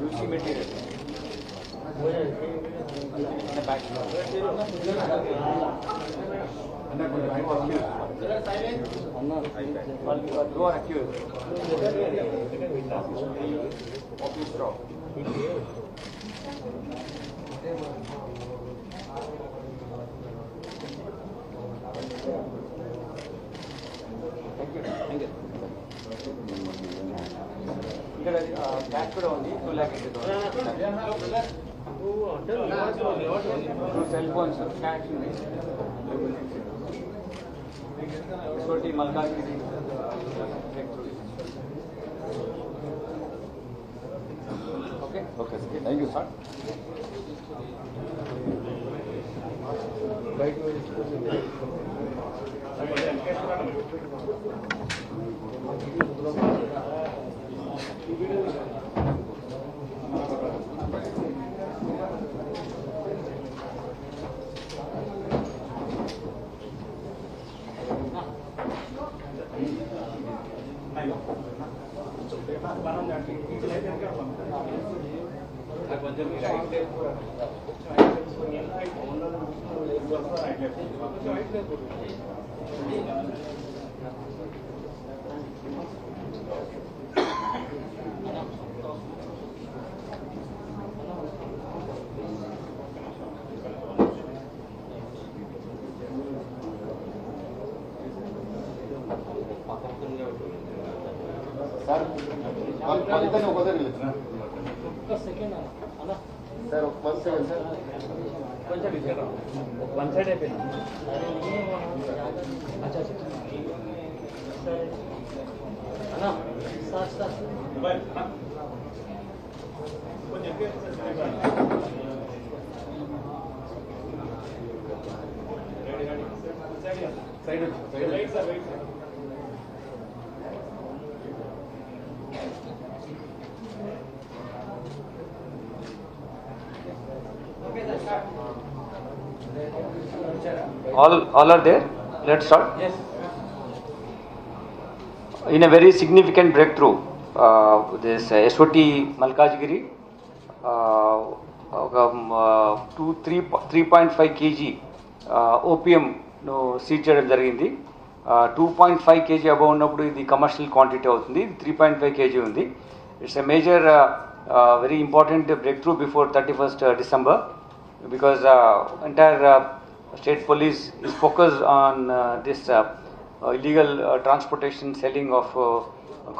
juicy material. You are accused. Office straw. ఇక్కడ cash కూడా ఉంది 2 lakh సెల్ ఫోన్స్ క్యాష్ ఉంది छोटी Malkajgiri okay okay thank you sir sir sir one side अच्छा All are there. Let's start. Yes. In a very significant breakthrough, this SOT Malkajgiri, 3.5 kg opium seize చేయడం జరిగింది. 2.5 kg above ఉన్నప్పుడు ఇది commercial quantity అవుతుంది. 3.5 kg ఉంది. It's a major very important break through before 31st December because entire state police is focused on this illegal transportation, selling of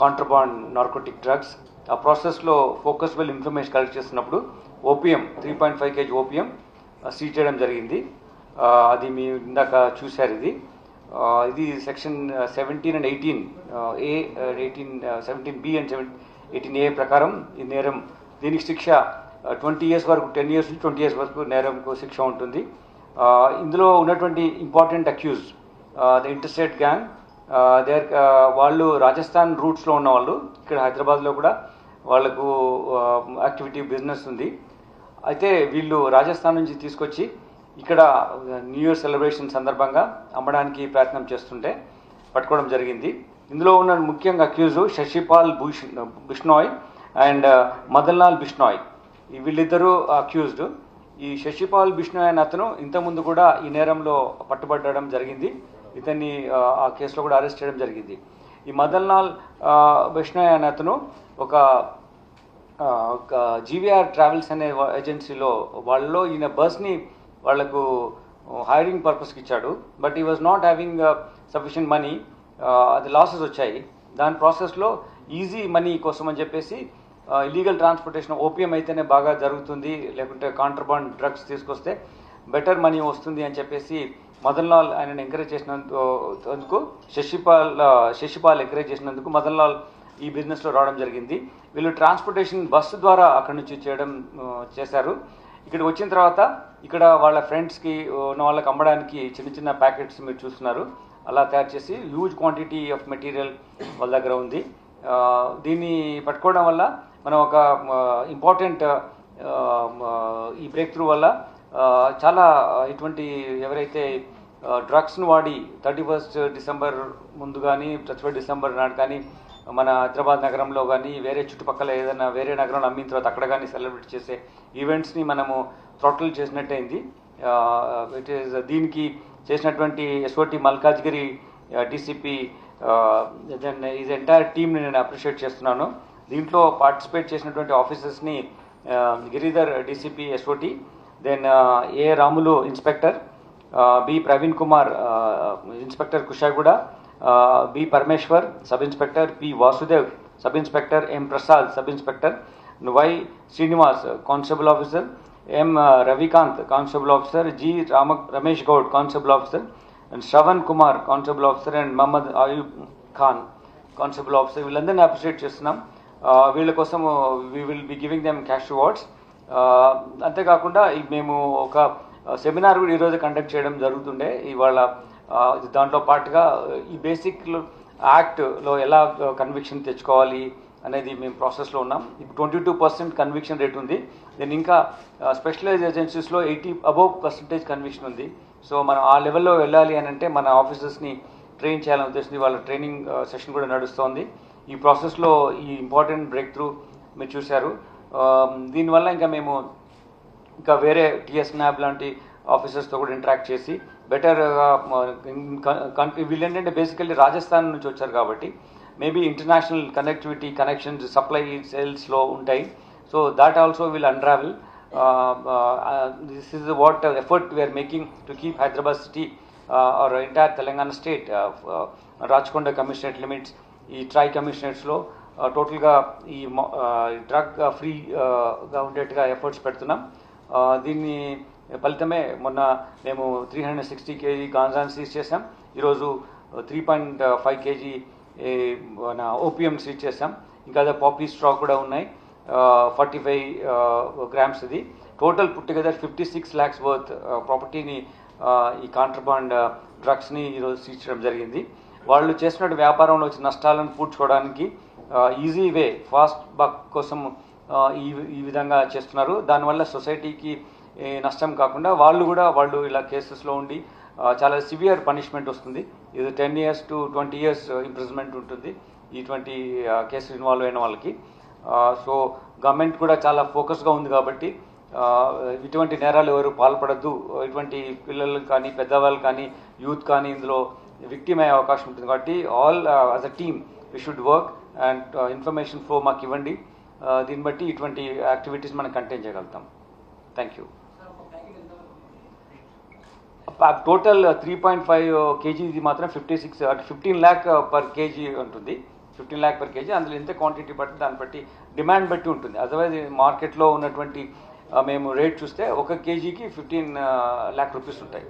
contraband narcotic drugs. ఆ ప్రాసెస్లో ఫోకస్బుల్ information collect చేస్తున్నప్పుడు opium 3.5 kg opium seize చేయడం జరిగింది. అది మీ ఇందాక చూశారు. ఇది section 17 and 18 A 17B and 18A ప్రకారం ఈ నేరం, దీనికి శిక్ష 20 years వరకు, 10 years నుంచి 20 years వరకు నేరంకు శిక్ష ఉంటుంది. ఇందులో ఉన్నటువంటి important accused the interstate gang, వాళ్ళు రాజస్థాన్ రూట్స్లో ఉన్నవాళ్ళు. ఇక్కడ హైదరాబాద్లో కూడా వాళ్ళకు యాక్టివిటీ బిజినెస్ ఉంది. అయితే వీళ్ళు రాజస్థాన్ నుంచి తీసుకొచ్చి ఇక్కడ న్యూ ఇయర్ సెలబ్రేషన్ సందర్భంగా అమ్మడానికి ప్రయత్నం చేస్తుంటే పట్టుకోవడం జరిగింది. ఇందులో ఉన్న ముఖ్యంగా అక్యూజ్ శశిపాల్ బిష్నాయ్ అండ్ మదన్ లాల్ బిష్నాయ్, వీళ్ళిద్దరూ అక్యూజ్డ్. ఈ శశిపాల్ బిష్నాయ్ అనే అతను ఇంతకుముందు కూడా ఈ నేరంలో పట్టుబడడం జరిగింది. ఇతన్ని ఆ కేసులో కూడా అరెస్ట్ చేయడం జరిగింది. ఈ మదన్ లాల్ బిష్నాయ్ అనే అతను ఒక జీవీఆర్ ట్రావెల్స్ అనే ఏజెన్సీలో వాళ్ళలో ఈయన బస్ని వాళ్లకు హైరింగ్ పర్పస్కి ఇచ్చాడు. బట్ ఈ was not having sufficient money, అది లాసెస్ వచ్చాయి. దాని ప్రాసెస్లో ఈజీ మనీ కోసం అని చెప్పేసి ఇల్లీగల్ ట్రాన్స్పోర్టేషన్ ఓపియం అయితేనే బాగా జరుగుతుంది, లేకుంటే కాంట్రబాండ్ డ్రగ్స్ తీసుకొస్తే బెటర్ మనీ వస్తుంది అని చెప్పేసి మదన్ లాల్ ఆయనను ఎంకరేజ్ చేసినందుకు శశిపాల్ ఎంకరేజ్ చేసినందుకు మదన్ లాల్ ఈ బిజినెస్లో రావడం జరిగింది. వీళ్ళు ట్రాన్స్పోర్టేషన్ బస్సు ద్వారా అక్కడి నుంచి చేశారు. ఇక్కడికి వచ్చిన తర్వాత ఇక్కడ వాళ్ళ ఫ్రెండ్స్కి ఉన్న వాళ్ళకి అమ్మడానికి చిన్న చిన్న ప్యాకెట్స్ మీరు చూస్తున్నారు, అలా తయారు చేసి హ్యూజ్ క్వాంటిటీ ఆఫ్ మెటీరియల్ వాళ్ళ దగ్గర ఉంది. దీన్ని పట్టుకోవడం వల్ల మనం ఒక ఇంపార్టెంట్ ఈ బ్రేక్ త్రూ వల్ల చాలా ఇటువంటి ఎవరైతే డ్రగ్స్ను వాడి 31st December ముందు కానీ 31st December నాడు కానీ మన హైదరాబాద్ నగరంలో కానీ వేరే చుట్టుపక్కల ఏదైనా వేరే నగరంలో అమ్మిన తర్వాత అక్కడ కానీ సెలబ్రేట్ చేసే ఈవెంట్స్ని మనము థ్రాటిల్ చేసినట్టయింది. ఇట్ ఈస్ దీనికి చేసినటువంటి SOT Malkajgiri DCP then is entire టీమ్ని నేను అప్రిషియేట్ చేస్తున్నాను. దీంట్లో పార్టిసిపేట్ చేసినటువంటి ఆఫీసర్స్ని Giridhar DCP SOT, then A Ramulu inspector, B Praveen Kumar inspector Kushaiguda, B Parameshwar sub inspector, P Vasudev sub inspector, M Prasad sub inspector, Y Srinivas constable officer, M Ravikanth constable officer, G Ramesh Goud constable officer, and Shravan Kumar constable officer, and Mohammed Ayub Khan constable officer. వీళ్ళందరినీ appreciate చేస్తున్నాం. వీళ్ళ కోసం we will be giving them cash rewards. అంతేకాకుండా మేము ఒక seminar కూడా ఈరోజు conduct చేయడం జరుగుతుండే ఇవాళ. దాంట్లో పాటుగా ఈ బేసిక్ యాక్ట్లో ఎలా కన్విక్షన్ తెచ్చుకోవాలి అనేది మేము ప్రాసెస్లో ఉన్నాం. ఇప్పుడు 22% కన్విక్షన్ రేట్ ఉంది. దెన్ ఇంకా స్పెషలైజ్ ఏజెన్సీస్లో 80% కన్విక్షన్ ఉంది. సో మనం ఆ లెవెల్లో వెళ్ళాలి అని అంటే మన ఆఫీసర్స్ని ట్రైన్ చేయాలని ఉద్దేశించి వాళ్ళ ట్రైనింగ్ సెషన్ కూడా నడుస్తోంది. ఈ ప్రాసెస్లో ఈ ఇంపార్టెంట్ బ్రేక్ త్రూ మీరు చూశారు. దీనివల్ల ఇంకా మేము ఇంకా వేరే టీఎస్ న్యాబ్ లాంటి ఆఫీసర్స్తో కూడా ఇంటరాక్ట్ చేసి బెటర్గా వీళ్ళు ఏంటంటే బేసికల్లీ రాజస్థాన్ నుంచి వచ్చారు కాబట్టి మేబీ ఇంటర్నేషనల్ కనెక్షన్స్ సప్లై సేల్స్లో ఉంటాయి. So that also will unravel. This is what effort we are making to keep Hyderabad city or entire Telangana state Rachakonda commissionerate limits, ఈ ట్రై కమిషనరేట్స్లో టోటల్గా ఈ డ్రగ్ ఫ్రీగా ఉండేట్టుగా ఎఫర్ట్స్ పెడుతున్నాం. దీన్ని ఫలితమే మొన్న మేము 360 kg గాంజాని సీజ్ చేసాం. ఈరోజు 3.5 kg మన ఓపిఎం సీజ్ చేసాం. ఇంకా అదే పాపీ స్టాక్ కూడా ఉన్నాయి, 45 grams. ఇది total put together 56 lakhs worth ప్రాపర్టీని ఈ కాంట్రబాండ్ డ్రగ్స్ని ఈరోజు సీజ్ చేయడం జరిగింది. వాళ్ళు చేసినట్టు వ్యాపారంలో వచ్చిన నష్టాలను పూడ్చుకోవడానికి ఈజీ వే, ఫాస్ట్ బక్ కోసం ఈ విధంగా చేస్తున్నారు. దానివల్ల సొసైటీకి నష్టం కాకుండా వాళ్ళు ఇలా కేసెస్లో ఉండి చాలా సివియర్ పనిష్మెంట్ వస్తుంది. ఇది 10 years to 20 years ఇంప్రిజన్మెంట్ ఉంటుంది ఇటువంటి కేసులు ఇన్వాల్వ్ అయిన వాళ్ళకి. సో గవర్నమెంట్ కూడా చాలా ఫోకస్గా ఉంది కాబట్టి ఇటువంటి నేరాలు ఎవరు పాల్పడద్దు, ఇటువంటి పిల్లలు కానీ పెద్దవాళ్ళు కానీ యూత్ కానీ ఇందులో విక్టిమ్ అయ్యే అవకాశం ఉంటుంది. కాబట్టి all as a team we should work and information flow మాకు ఇవ్వండి. దీన్ని బట్టి ఇటువంటి యాక్టివిటీస్ మనం కంటైన్ చేయగలుగుతాం. Thank you. టోటల్ 3.5 kg ఇది మాత్రం 15 lakh per kg ఉంటుంది. 15 lakh per kg. అందులో ఎంత క్వాంటిటీ బట్టి దాన్ని బట్టి డిమాండ్ బట్టి ఉంటుంది. అదర్వైజ్ మార్కెట్లో ఉన్నటువంటి మేము రేట్ చూస్తే 1 kgకి 15 lakh rupees ఉంటాయి.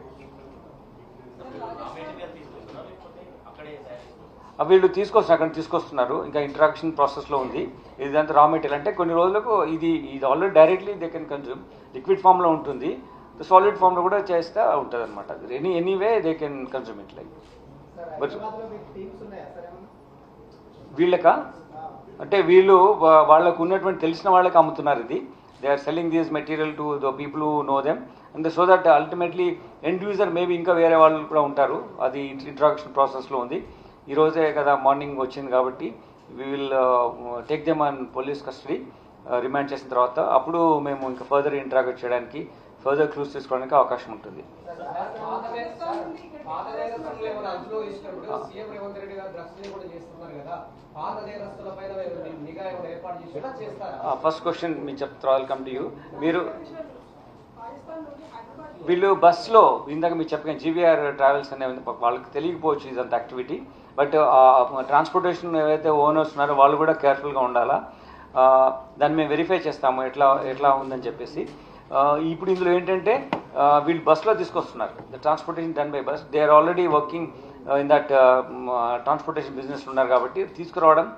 వీళ్ళు అక్కడ తీసుకొస్తున్నారు. ఇంకా ఇంట్రాక్షన్ ప్రాసెస్లో ఉంది. ఇదంతా రా మెటీరియల్ అంటే కొన్ని రోజులకు ఇది already directly they can consume. Liquid ఫామ్లో ఉంటుంది, సాలిడ్ ఫామ్లో కూడా చేస్తూ ఉంటుంది అనమాట. Anyway they can consume it like. వీళ్ళక అంటే వీళ్ళు వాళ్ళకు ఉన్నటువంటి తెలిసిన వాళ్ళకి అమ్ముతున్నారు. ఇది they are selling this material to the people who know them and so that ultimately end user maybe ఇంకా వేరే వాళ్ళు కూడా ఉంటారు. అది ఇంట్రాక్షన్ ప్రాసెస్లో ఉంది. ఈరోజే కదా మార్నింగ్ వచ్చింది కాబట్టి we will take them on police custody. Remand చేసిన తర్వాత అప్పుడు మేము ఇంకా ఫర్దర్ ఇంటరాక్ట్ చేయడానికి ఫర్దర్ క్లూస్ తీసుకోవడానికి అవకాశం ఉంటుంది. ఫస్ట్ క్వశ్చన్ మీరు చెప్తారు, కమ్ టు యూ. వీళ్ళు బస్లో ఇందాక మీరు చెప్పిన జీవీఆర్ ట్రావెల్స్ అనే వాళ్ళకి తెలియకపోవచ్చు ఇదంత యాక్టివిటీ. బట్ ట్రాన్స్పోర్టేషన్ ఏవైతే ఓనర్స్ ఉన్నారో వాళ్ళు కూడా కేర్ఫుల్గా ఉండాలా. దాన్ని మేము వెరిఫై చేస్తాము ఎట్లా ఉందని చెప్పేసి. ఇప్పుడు ఇందులో ఏంటంటే వీళ్ళు బస్లో తీసుకొస్తున్నారు. The transportation done by bus. They are already working in that transportation business ఉన్నారు కాబట్టి తీసుకురావడం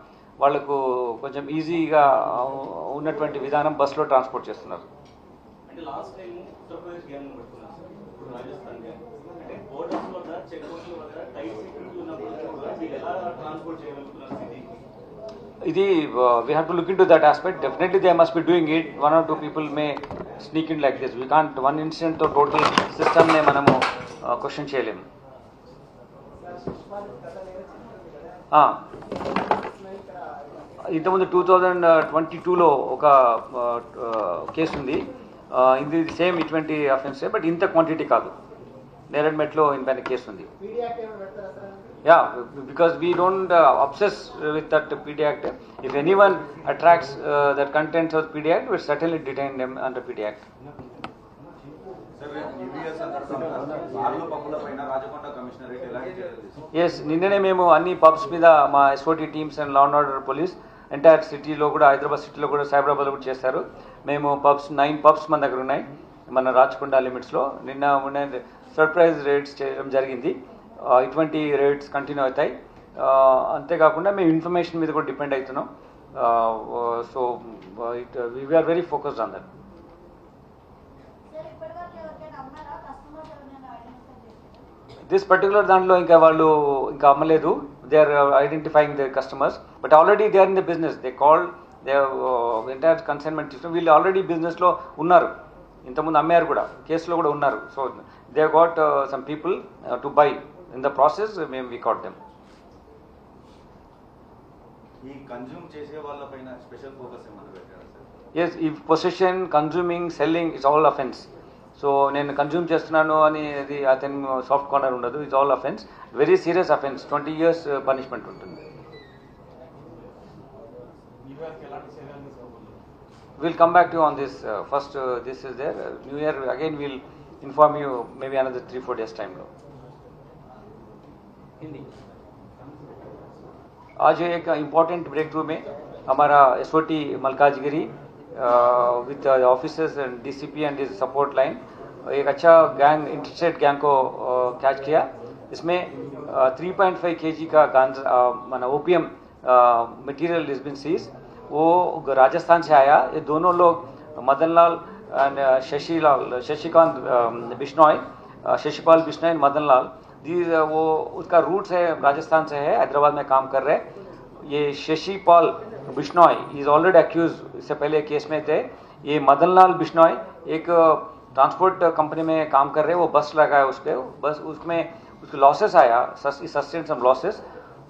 వాళ్ళకు కొంచెం ఈజీగా ఉన్నటువంటి విధానం బస్లో ట్రాన్స్పోర్ట్ చేస్తున్నారు. ఇది we have to look into that aspect. Definitely they must be doing it. 1 or 2 people may sneak in like this. We can't one incident to total system ne manamu question cheyalem. ఇంతకుముందు 2022లో ఒక case ఉంది. ఇది same ఇటువంటి అఫెన్సే, but ఇంత quantity కాదు. నేరడ్మెట్లో ఇంపైన కేసు ఉంది. Yeah, because we don't obsess with that PD act. If anyone attracts that contents of PD act, will certainly detain them under PD act. Yes, నిన్ననే మేము అన్ని పబ్స్ మీద మా SOT teams and law and order police entire సిటీలో కూడా, హైదరాబాద్ సిటీలో కూడా, సైబరాబాద్లో కూడా చేస్తారు. మేము 9 పబ్స్ మన దగ్గర ఉన్నాయి మన రాచకొండ లిమిట్స్లో. నిన్న సర్ప్రైజ్ రైడ్స్ చేయడం జరిగింది. ఇటువంటి రైడ్స్ కంటిన్యూ అవుతాయి. అంతేకాకుండా మేము ఇన్ఫర్మేషన్ మీద కూడా డిపెండ్ అవుతున్నాం. So we're very focused on that. This particular దాంట్లో ఇంకా వాళ్ళు ఇంకా అమ్మలేదు. They are identifying their customers, but already they are in the business. They called, they entire consignment తీసుకుని వీళ్ళు ఆల్రెడీ బిజినెస్లో ఉన్నారు. ఇంతకుముందు అమ్మారు కూడా, కేసులో కూడా ఉన్నారు. So they got some people to buy. In the process మేము వీ కాట్ దెమ్. ఈ కన్జ్యూమ్ చేసే వాళ్ళపైన స్పెషల్ ఫోకస్ ఏమన్నా పెట్టారా సార్? ఎస్, ఈ possession, consuming, selling it's all offence. So నేను కన్జ్యూమ్ చేస్తున్నాను అని అది అతని సాఫ్ట్ కార్నర్ ఉండదు. It's all offence, very serious offence. 20 years punishment ఉంటుంది. We'll come back to you on this. First, this is there. New Year, again we'll inform you maybe another 3-4 days time. आज एक important break through में हमारा SOT Malkajgiri with officers and DCP and is support line एक अच्छा gang, interstate gang को catch किया. इसमें 3.5 kg का गांजा माना OPM material is been seized. वो राजस्थान से आया. ये दोनों लोग मदन लाल एंड शशिकांत बिश्नोई, शशिपाल बिश्नोई एंड मदन लाल, वो उसका रूट्स है राजस्थान से है, हैदराबाद में काम कर रहे हैं. ये Shashipal Bishnoi is already accused, इससे पहले केस में थे. ये मदन लाल बिश्नोई एक ट्रांसपोर्ट कंपनी में काम कर रहे हैं. वो बस लगाया उस पर, बस उसमें उसके लॉसेस आया, sustain some losses.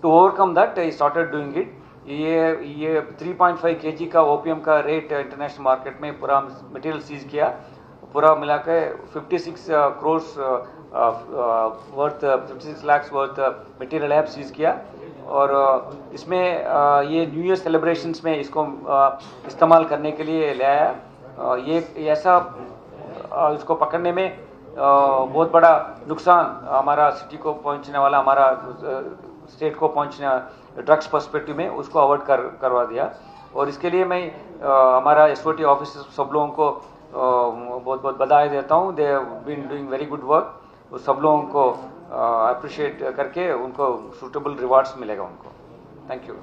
To overcome that he started doing it. ये 3.5 kg का ओपीएम का रेट इंटरनेशनल मार्केट में पूरा मटेरियल सीज किया. पूरा मिला के 56 crores worth 56 lakhs worth material ऐप सीज किया. और इसमें ये न्यू ईयर सेलिब्रेशंस में इसको इस्तेमाल करने के लिए ले आया. ये ऐसा इसको पकड़ने में बहुत बड़ा नुकसान हमारा सिटी को पहुंचने वाला, हमारा स्टेट को पहुंचने ड्रग्स पर्सपेक्टिव में उसको अवॉइड करवा दिया. और इसके लिए मैं हमारा एसओटी ऑफिस सब लोगों को बहुत बहुत बधाई देता हूँ. They have been doing very good work. सब लोगों को अप्रिशिएट करके उनको सूटेबल रिवार्ड्स मिलेगा उनको. Thank you.